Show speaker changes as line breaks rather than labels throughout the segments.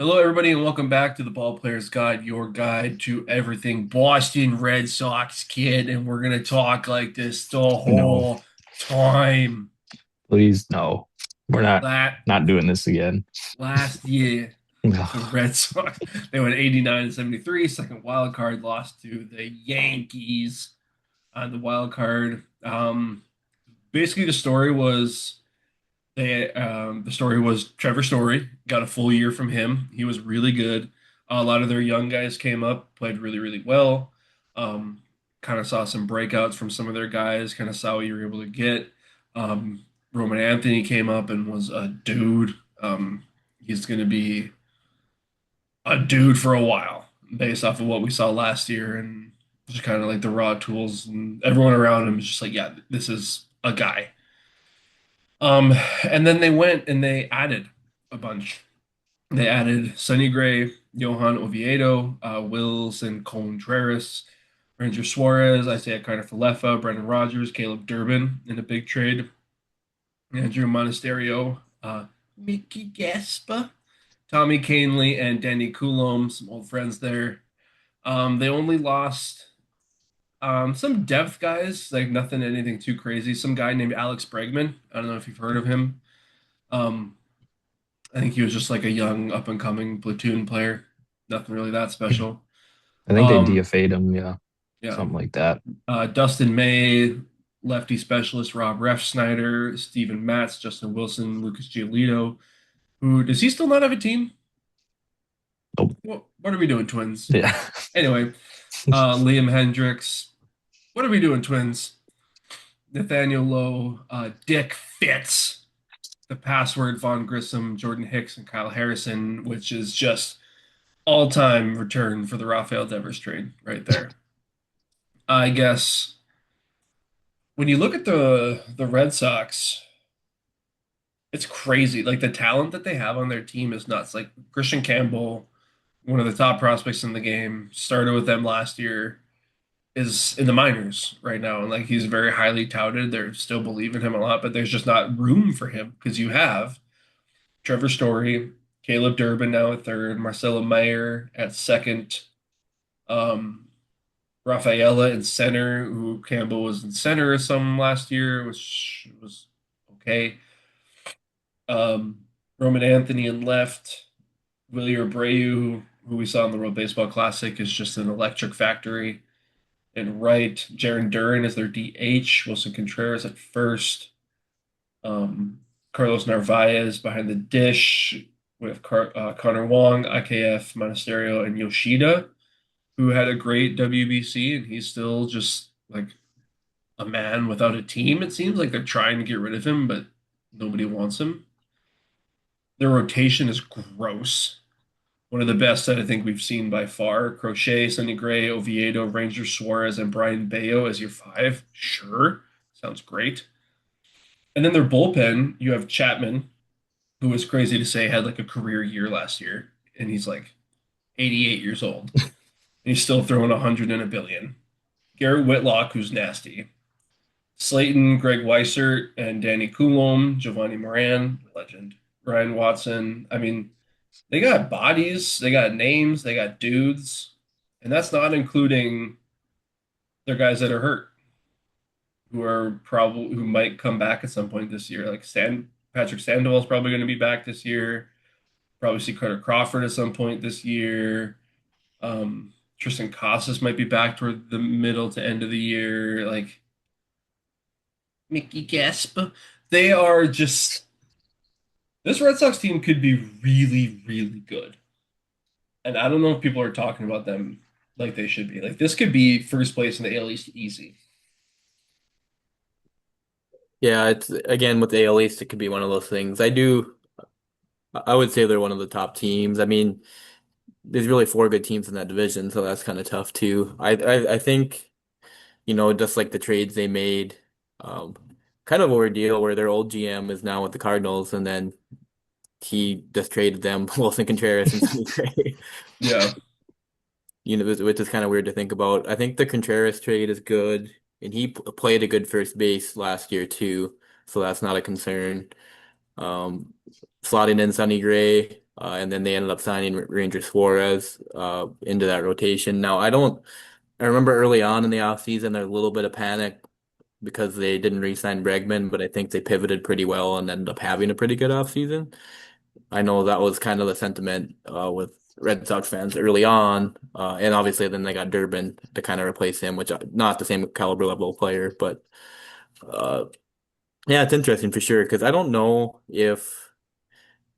Hello, everybody, and welcome back to the Ball Players Guide, your guide to everything Boston Red Sox, kid. And we're gonna talk like this the
No,
whole time.
please, no. We're not
That
not doing this again.
last year, the
Ugh,
Red Sox they went 89 and 73, second wild card lost to the Yankees on the wild card. Basically, the story was Trevor Story got a full year from him. He was really good. A lot of their young guys came up, played really, really well. Um, Kind of saw some breakouts from some of their guys. Kind of saw what you were able to get. Roman Anthony came up and was a dude. He's going to be a dude for a while, based off of what we saw last year, and just kind of like the raw tools and everyone around him is just like, yeah, this is a guy. Um, and then they went and they added a bunch. They added Sonny Gray, Johan Oviedo, Wilson Contreras, Ranger Suarez, Isaiah Carter Falefa, Brendan Rodgers, Caleb Durbin in a big trade, Andrew Monasterio, Mickey Gaspa, Tommy Canley, and Danny Coulomb, some old friends there. They only lost some depth guys, like nothing, anything too crazy. Some guy named Alex Bregman. I don't know if you've heard of him. Um, I think he was just like a young up and coming platoon player. Nothing really that special.
I think they
Um,
DFA'd him, yeah,
yeah.
something like that.
Dustin May, lefty specialist, Rob Refsnyder, Steven Matz, Justin Wilson, Lucas Giolito. Who does he still not have a team?
Nope.
What are we doing, Twins?
Yeah.
Anyway, Liam Hendricks. What are we doing, Twins? Nathaniel Lowe, Dick Fitz, the password, Vaughn Grissom, Jordan Hicks, and Kyle Harrison, which is just all-time return for the Rafael Devers trade right there. I guess when you look at the Red Sox, it's crazy. Like the talent that they have on their team is nuts. Like Christian Campbell, one of the top prospects in the game, started with them last year, is in the minors right now, and like he's very highly touted. They're still believe in him a lot, but there's just not room for him because you have Trevor Story, Caleb Durbin now at third, Marcelo Meyer at second. Um, Rafaela in center, who Campbell was in center some last year, which was okay. Roman Anthony in left, Willie Abreu, who we saw in the World Baseball Classic, is just an electric factory. And right, Jaron Duran is their DH, Wilson Contreras at first, um, Carlos Narvaez behind the dish with Connor Wong, IKF, Monasterio, and Yoshida, who had a great WBC, and he's still just like a man without a team. It seems like they're trying to get rid of him, but nobody wants him. Their rotation is gross. One of the best that I think we've seen by far. Crochet, Sonny Gray, Oviedo, Ranger Suarez, and Brian Bayo as your five. Sure. Sounds great. And then their bullpen, you have Chapman, who was crazy to say had like a career year last year, and he's like 88 years old. And he's still throwing 100 and a billion. Garrett Whitlock, who's nasty. Slayton, Greg Weissert, and Danny Coulomb, Giovanni Moran, legend. Ryan Watson. I mean, they got bodies, they got names, they got dudes, and that's not including their guys that are hurt, who might come back at some point this year. Like Patrick Sandoval is probably going to be back this year. Probably see Carter Crawford at some point this year. Tristan Casas might be back toward the middle to end of the year. Like Mickey Gasp. They are just this Red Sox team could be really, really good. And I don't know if people are talking about them like they should be. Like this could be first place in the AL East easy.
Yeah, it's again with the AL East, it could be one of those things. I would say they're one of the top teams. I mean, there's really four good teams in that division, so that's kind of tough too. I think, just like the trades they made, um, kind of a ordeal where their old GM is now with the Cardinals, and then he just traded them Wilson Contreras and Sonny Gray.
Yeah.
Which is kind of weird to think about. I think the Contreras trade is good, and he played a good first base last year too, so that's not a concern. Um, Slotting in Sonny Gray. And then they ended up signing Ranger Suarez into that rotation. Now, I remember early on in the offseason, there was a little bit of panic because they didn't re-sign Bregman, but I think they pivoted pretty well and ended up having a pretty good offseason. I know that was kind of the sentiment with Red Sox fans early on, and obviously then they got Durbin to kind of replace him, which not the same caliber level player, but uh, yeah, it's interesting for sure because I don't know if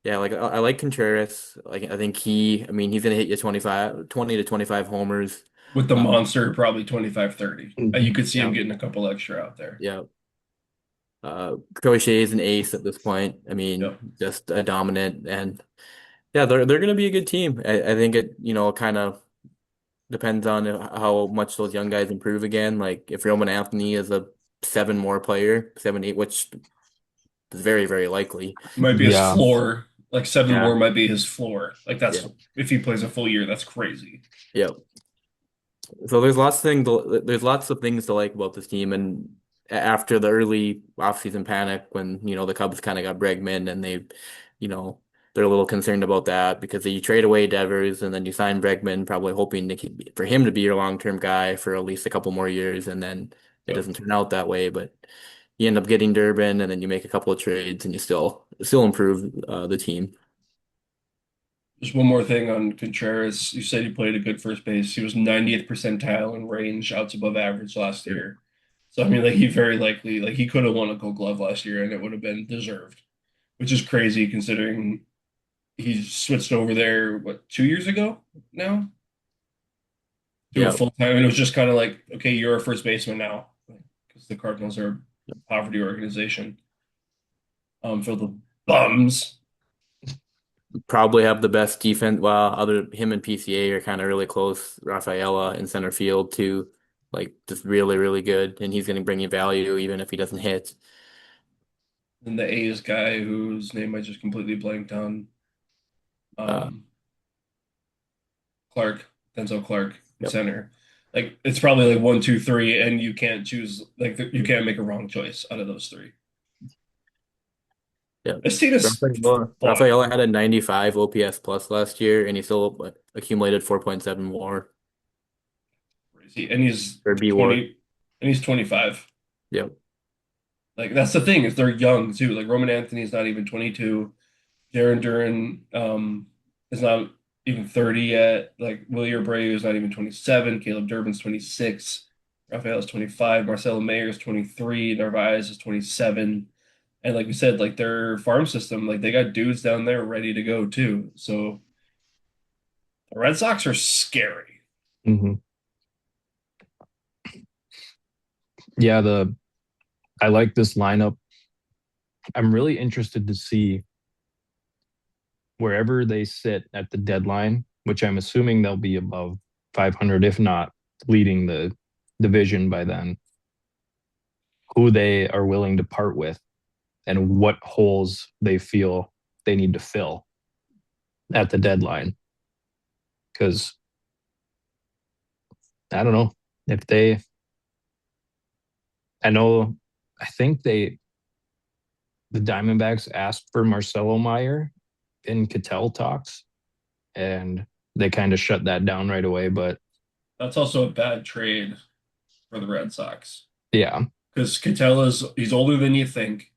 yeah, like I like Contreras. Like I think I mean, he's gonna hit you 20 to 25 homers.
With the
Uh,
monster, probably 25, 30. You
Mhm.
could see him
yeah,
getting a couple extra out there.
yeah. Crochet is an ace at this point. I mean,
Yep.
just a dominant, and yeah, they're gonna be a good team. I think it kind of depends on how much those young guys improve again. Like if Roman Anthony is a seven more player, 7, 8, which is very, very likely.
Might be his
Yeah.
floor. Like 7
Yeah,
more might be his floor. Like that's
yeah,
if he plays a full year, that's crazy.
yeah. So there's lots of things to like about this team, and after the early offseason panic, when the Cubs kind of got Bregman, and you know, they're a little concerned about that because you trade away Devers and then you sign Bregman, probably hoping for him to be your long-term guy for at least a couple more years, and then it
Yep.
doesn't turn out that way. But you end up getting Durbin, and then you make a couple of trades, and you still improve the team.
Just one more thing on Contreras. You said he played a good first base. He was 90th percentile in range, outs above average last
Yep.
year. So I mean, like he very likely, like he could have won a Gold Glove last year, and it would have been deserved, which is crazy considering he switched over there what 2 years ago now to a
Yeah.
full time, and it was just kind of like, okay, you're a first baseman now, because the Cardinals are a poverty organization, filled with bums.
Probably have the best defense. Well, other him and PCA are kind of really close. Rafaela in center field too, like just really, really good, and he's going to bring you value even if he doesn't hit.
And the A's guy whose name I just completely blanked on,
Uh,
um, Clark, Denzel Clark,
yep.
center. Like it's probably like 1, 2, 3, and you can't choose like you can't make a wrong choice out of those three.
Yeah.
This team is fun.
Rafaela had a 95 OPS plus last year, and he still accumulated 4.7 WAR
Crazy. And he's
or B WAR.
20 and he's 25.
Yep.
Like that's the thing is they're young too. Like Roman Anthony's not even 22. Darren Duran is not even 30 yet. Like Willie Abreu is not even 27. Caleb Durbin's 26. Rafael is 25. Marcelo Mayer is 23. Narvaez is 27. And like we said, like their farm system, like they got dudes down there ready to go too. So the Red Sox are scary.
Hmm. Yeah, I like this lineup. I'm really interested to see wherever they sit at the deadline, which I'm assuming they'll be above 500, if not leading the division by then, who they are willing to part with and what holes they feel they need to fill at the deadline. Because I don't know if I know, I think the Diamondbacks asked for Marcelo Meyer in Cattell talks, and they kind of shut that down right away. But
That's also a bad trade for the Red Sox
yeah,
because he's older than you think.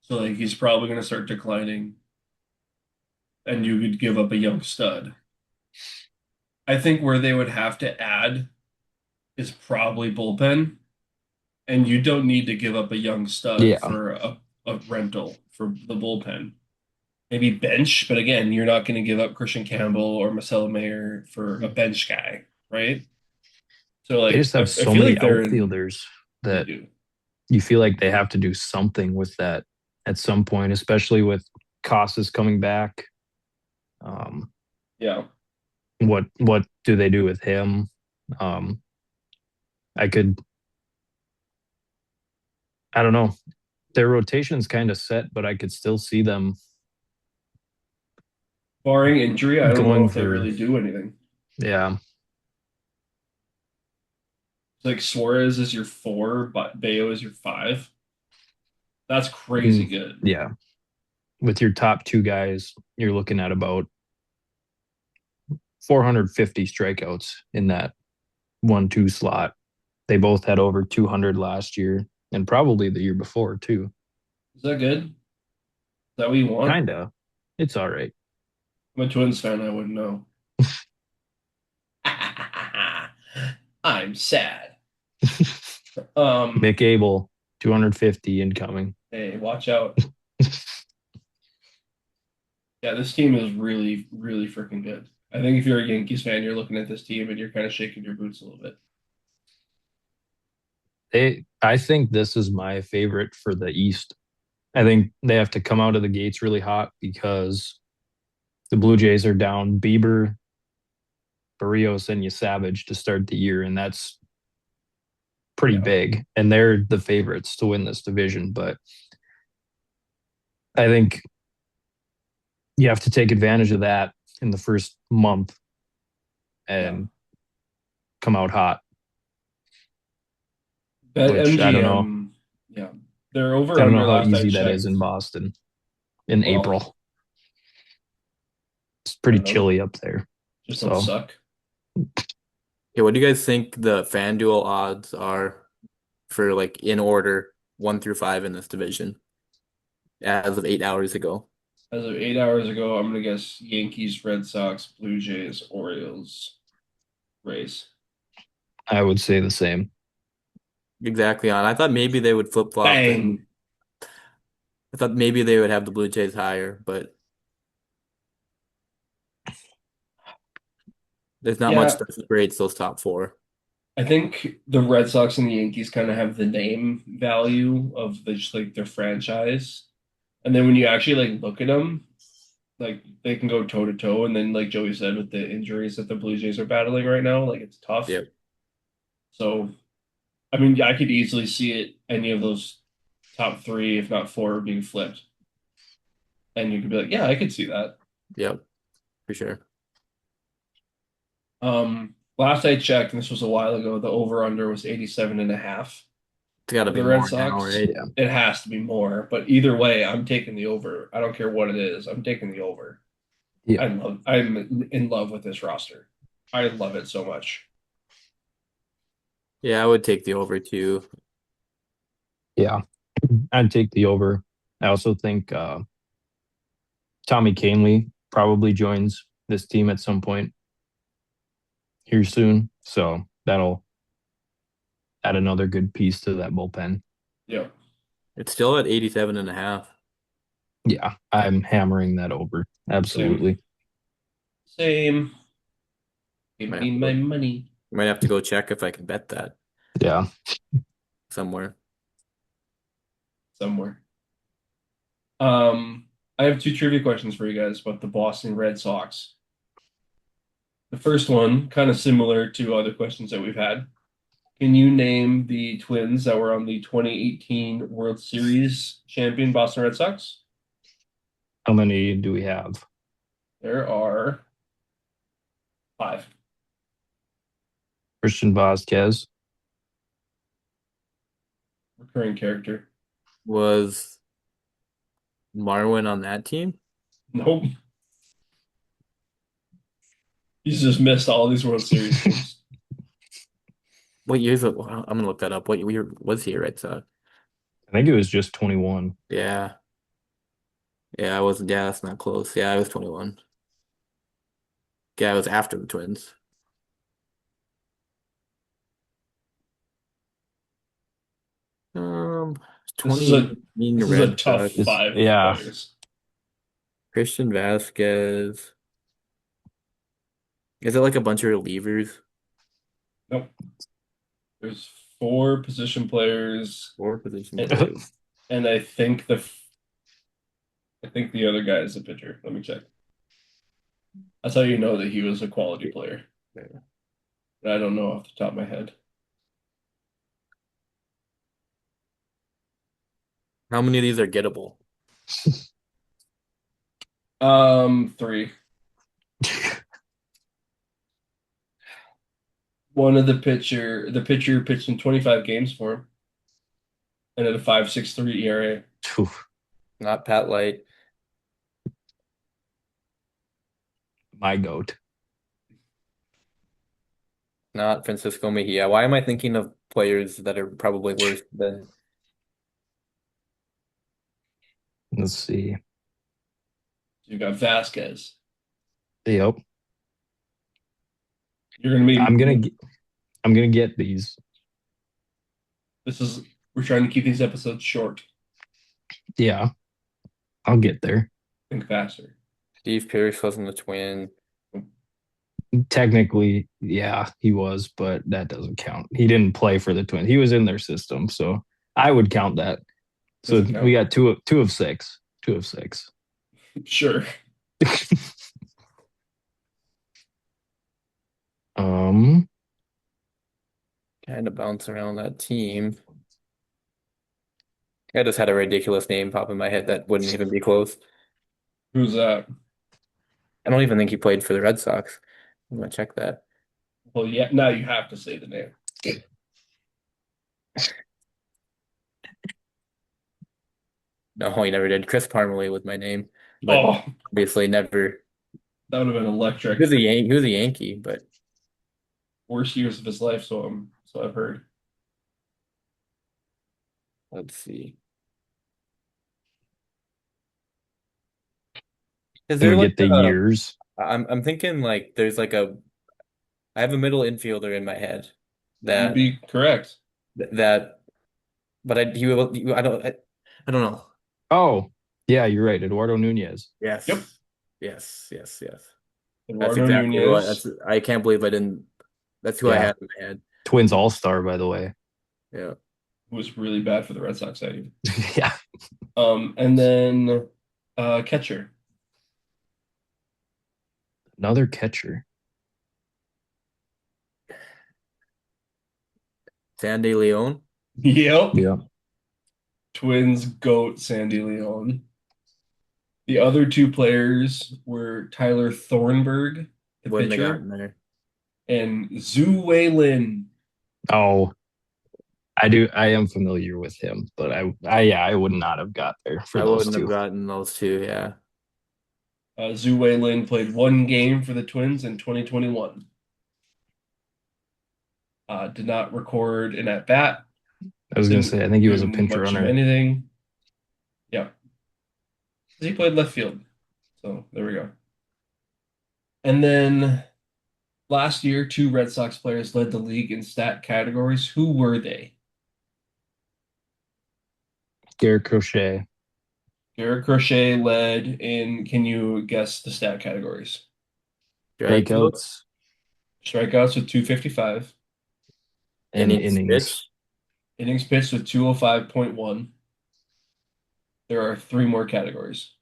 So like he's probably going to start declining, and you could give up a young stud. I think where they would have to add is probably bullpen, and you don't need to give up a young stud
yeah,
for a rental for the bullpen. Maybe bench, but again, you're not going to give up Christian Campbell or Marcelo Mayer for a bench guy, right? So
they
like
just
I
have so
feel
many
like they're in
outfielders
they
that
do.
you feel like they have to do something with that at some point, especially with Casas coming back. Um,
Yeah.
what do they do with him? Um, I could, I don't know. Their rotation's kind of set, but I could still see them
Barring injury, I don't know
going
if they
for,
really do anything.
yeah.
Like Suarez is your 4, but Bayo is your 5. That's crazy
Mm,
good.
yeah. with your top two guys, you're looking at about 450 strikeouts in that 1-2 slot. They both had over 200 last year and probably the year before too.
Is that good? Is that what you want?
Kinda. It's all right.
I'm a Twins fan, I wouldn't know. I'm sad.
Mick Abel, 250 incoming.
Hey, watch out. Yeah, this team is really, really freaking good. I think if you're a Yankees fan, you're looking at this team and you're kind of shaking your boots a little bit.
I think this is my favorite for the East. I think they have to come out of the gates really hot because the Blue Jays are down Bieber, Barrios, and Savage to start the year, and that's pretty
Yeah.
big. And they're the favorites to win this division. But I think you have to take advantage of that in the first month and come out hot.
Bet
Which I don't know.
MGM, yeah, they're over
I don't
under
know how
last I
easy that
checked.
is in Boston in
Well,
April. It's pretty
I don't know.
chilly up there.
Just don't
So
suck.
Yeah, what do you guys think the FanDuel odds are for like in order 1 through 5 in this division as of 8 hours ago?
As of 8 hours ago, I'm gonna guess Yankees, Red Sox, Blue Jays, Orioles, Rays.
I would say the same.
Exactly on. I thought maybe they would flip flop and
Bang.
I thought maybe they would have the Blue Jays higher, but there's not much
Yeah,
that separates those top four.
I think the Red Sox and the Yankees kind of have the name value of the, just like their franchise. And then when you actually like look at them, like they can go toe to toe. And then like Joey said, with the injuries that the Blue Jays are battling right now, like it's tough.
Yep.
So I mean, yeah, I could easily see it any of those top three, if not four, being flipped. And you could be like, yeah, I could see that.
Yep. For sure.
Last I checked, and this was a while ago, the over under was 87.5
It's got to
for
be
the Red
more now,
Sox.
right?
Yeah.
It has to be more, but either way, I'm taking the over. I don't care what it is. I'm taking the over.
Yeah.
I'm in love with this roster. I love it so much.
Yeah, I would take the over too.
Yeah. I'd take the over. I also think Tommy Canley probably joins this team at some point here soon. So that'll add another good piece to that bullpen.
Yeah.
It's still at 87.5.
Yeah, I'm hammering that over. Absolutely.
Same. Give
Might
me
have to
my
go,
money
might have to go check if I can bet that
Yeah.
somewhere.
somewhere. I have two trivia questions for you guys about the Boston Red Sox. The first one, kind of similar to other questions that we've had. Can you name the Twins that were on the 2018 World Series champion Boston Red Sox?
How many do we have?
There are five.
Christian Vasquez.
Recurring character.
Was Marwin on that team?
Nope. He's just missed all these World Series games.
What years? I'm gonna look that up. What year was he a Red Sox?
I think it was just 21.
Yeah. Yeah, I wasn't. Yeah, that's not close. Yeah, I was 21. Yeah, I was after the Twins.
This is a
2018
this is a
Red
tough
Sox.
five
Yeah.
players.
Christian Vasquez. Is it like a bunch of relievers?
Nope. There's four position players,
Four position
and,
players.
and I think the other guy is a pitcher. Let me check. That's how you know that he was a quality player.
Yeah.
But I don't know off the top of my head.
How many of these are gettable?
Three. One of the pitcher pitched in 25 games for him, and at a 5.63 ERA.
Oof.
Not Pat Light.
My goat.
Not Francisco Mejia. Why am I thinking of players that are probably worse than
Let's see.
You got Vasquez.
Yep.
You're gonna be.
I'm gonna get these.
We're trying to keep these episodes short.
Yeah, I'll get there.
Think faster.
Steve Pierce wasn't a Twin.
Technically, yeah, he was, but that doesn't count. He didn't play for the Twins. He was in their system, so I would count that. So
Doesn't count.
we got two of six. Two of six.
Sure.
Um,
Kind of bounce around that team. I just had a ridiculous name pop in my head that wouldn't even be close.
Who's that?
I don't even think he played for the Red Sox. I'm gonna check that.
Well, yeah. Now you have to say the name.
No, he never did. Chris Parmalee was my name, but
Oh,
obviously never.
that would have been electric.
He was a Yankee, but
Worst years of his life. So I've heard.
let's see. Is
can
there
we
like
get the
a,
years?
I'm thinking like there's like a I have a middle infielder in my head
You'd
that
be correct.
that but I don't know.
Oh, yeah, you're right. Eduardo Nunez.
Yes.
Yep.
Yes. That's
Eduardo
exactly what
Nunez.
I can't believe I didn't. That's who I
Yeah.
had in my head.
Twins All Star, by the way.
Yeah.
Was really bad for the Red Sox that year.
Yeah.
And then catcher.
Another catcher.
Sandy Leon.
Yep.
Yeah.
Twins goat Sandy Leon. The other two players were Tyler Thornburg, the
Wouldn't have
pitcher,
gotten there.
and Zhu Wei Lin.
Oh, I am familiar with him, but I would not have got there for
I
those
wouldn't have
two.
gotten those two. Yeah.
Zhu Wei Lin played one game for the Twins in 2021. Did not record an at bat.
I was gonna say, I think he was a pinch
Much of
runner.
anything. Yeah. He played left field. So there we go. And then last year, two Red Sox players led the league in stat categories. Who were they?
Garrett Crochet.
Garrett Crochet led in, can you guess the stat categories?
Strikeouts
Strikeouts with 255.
and
Innings
innings.
pitched.
Innings pitched with 205.1. There are three more categories.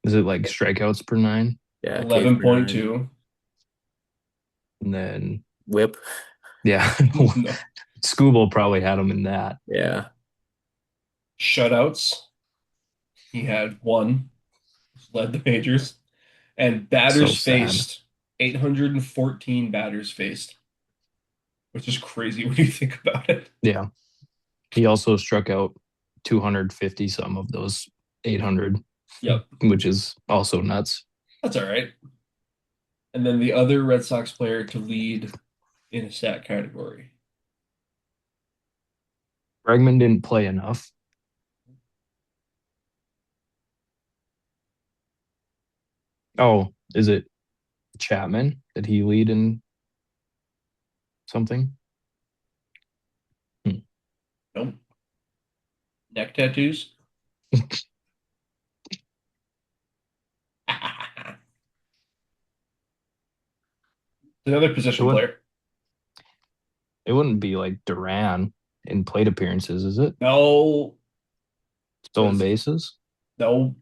Is it like strikeouts per nine?
Yeah. Ks per nine.
11.2.
And then
Whip.
yeah,
No.
Scooble probably had him in that.
Yeah.
Shutouts. He had one, led the majors. And batters
So sad.
faced, 814 batters faced, which is crazy when you think about it.
Yeah. He also struck out 250 some of those 800.
Yep.
Which is also nuts.
That's all right. And then the other Red Sox player to lead in a stat category.
Bregman didn't play enough. Oh, is it Chapman? Did he lead in something?
Nope. Neck tattoos. Another position player.
It wouldn't be like Duran in plate appearances, is it?
No.
Stolen bases?
No.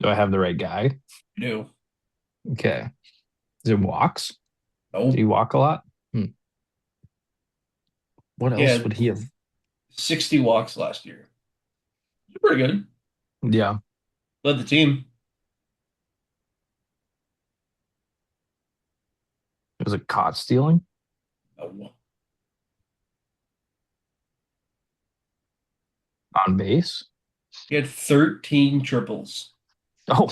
Do I have the right guy?
No.
Okay. Is it walks?
No.
Did he walk a lot? What else
Yeah.
would he have?
60 walks last year. Pretty good.
Yeah.
Led the team.
Was it caught stealing
No.
on base?
He had 13 triples.
Oh,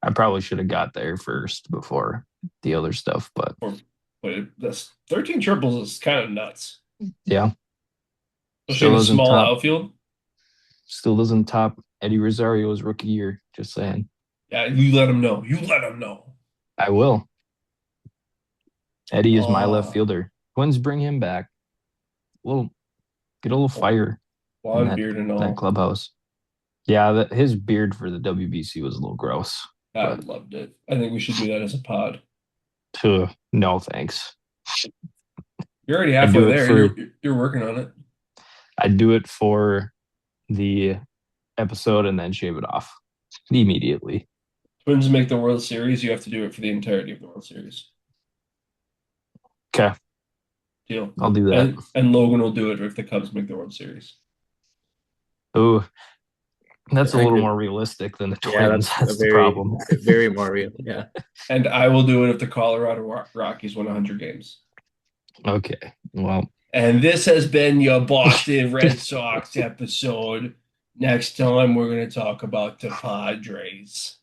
I probably should have got there first before the other stuff, but
But that's 13 triples is kind of nuts,
yeah,
especially
still
in a
doesn't
small
top.
outfield.
Still doesn't top Eddie Rosario's rookie year. Just saying.
Yeah, you let him know. You let him know.
I will. Eddie is my left
Oh,
fielder. Twins bring him back. Get a little fire in
blonde beard and
that
all.
clubhouse. Yeah, his beard for the WBC was a little gross,
I
but
loved it. I think we should do that as a pod.
no thanks.
You're already
I
halfway
do it
there.
for
You're working on it.
I do it for the episode and then shave it off immediately.
Twins make the World Series. You have to do it for the entirety of the World Series.
Okay,
Deal.
I'll do that.
And Logan will do it if the Cubs make the World Series.
Oh, that's a
I
little
agree.
more realistic than the
Yeah,
Twins.
that's
That's
a
the
very,
problem.
very more real. Yeah.
And I will do it if the Colorado Rockies win 100 games.
Okay, well,
And this has been your Boston Red Sox episode. Next time, we're going to talk about the Padres.